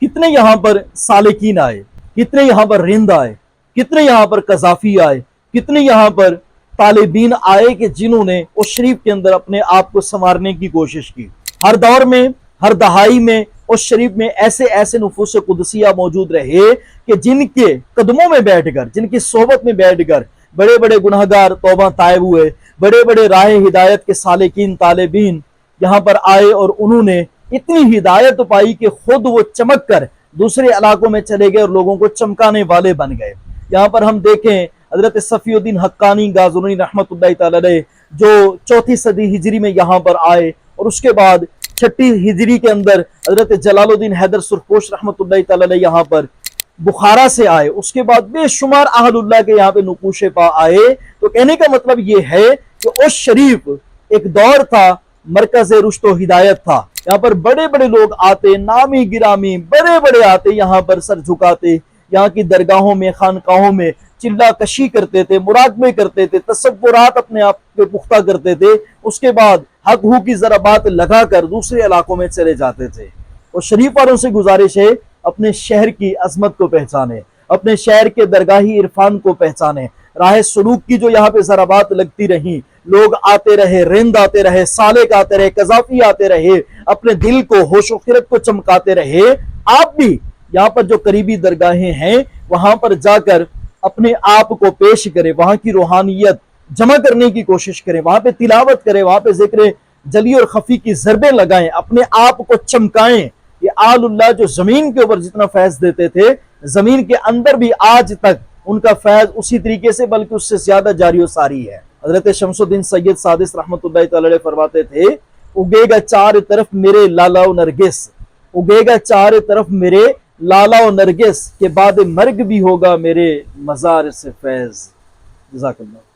कितने यहाँ पर सालिकीन आए, कितने यहाँ पर रिंद आए, कितने यहाँ पर कजाफी आए, कितने यहाँ पर तालिबीन आए कि जिन्होंने उस शरीफ के अंदर अपने आप को संवारने की कोशिश की। हर दौर में, हर दहाई में उस शरीफ में ऐसे ऐसे नुफूस कुदसिया मौजूद रहे कि जिनके कदमों में बैठकर, जिनकी सोहबत में बैठकर बड़े बड़े गुनहगार तौबा तायब हुए, बड़े बड़े राह हिदायत के सालिकीन तालिबीन यहाँ पर आए और उन्होंने इतनी हिदायत पाई कि खुद वो चमक कर दूसरे इलाकों में चले गए और लोगों को चमकाने वाले बन गए। यहाँ पर हम देखें हजरत सफीउद्दीन हक्कानी गाज़नूनी रहमतुल्लाह तआला अलैह जो 4वीं सदी हिजरी में यहाँ पर आए और उसके बाद 6वीं हिजरी के अंदर हजरत जलालुद्दीन हैदर सुरखपोश रहमतुल्लाह तआला अलैह यहाँ पर बुखारा से आए। उसके बाद बेशुमार अहलुल्लाह के यहाँ पे नुकूशे पा आए। तो कहने का मतलब ये है कि उस शरीफ एक दौर था, मरकज़ रुश्द व हिदायत था। यहाँ पर बड़े बड़े लोग आते, नामी गिरामी बड़े बड़े आते, यहाँ पर सर झुकाते, यहाँ की दरगाहों में, खानकाहों में चिल्ला कशी करते थे, मुराकबे करते थे, तसव्वुरात अपने आप पे पुख्ता करते थे। उसके बाद हक हू की जरा बात लगाकर दूसरे इलाकों में चले जाते थे। और शरीफ वालों से गुजारिश है, अपने शहर की अजमत को पहचाने, अपने शहर के दरगाही इरफान को पहचाने। राह सलूक की जो यहाँ पे जरा बात लगती रही, लोग आते रहे, रिंद आते रहे, सालेक आते रहे, कजाफी आते रहे, अपने दिल को, होशो खिरत को चमकाते रहे। आप भी यहाँ पर जो करीबी दरगाहें हैं वहां पर जाकर अपने आप को पेश करें, वहां की रूहानियत जमा करने की कोशिश करें, वहां पे तिलावत करें, वहां पे जिक्र जली और खफी की ज़रबें लगाएं, अपने आप को चमकाएं। ये आलुल्लाह जो जमीन के ऊपर जितना फैज देते थे, जमीन के अंदर भी आज तक उनका फैज उसी तरीके से बल्कि उससे ज्यादा जारी व सारी है। हजरत शमसुद्दीन सैयद सादिस रहमतुल्लाह तआला अलैह फरमाते थे, उगेगा चार तरफ मेरे लाला व नरगिस, उगेगा चार तरफ मेरे लाला व नरगिस, के बाद मर्ग भी होगा मेरे मजार से फैज। जज़ाकल्लाह।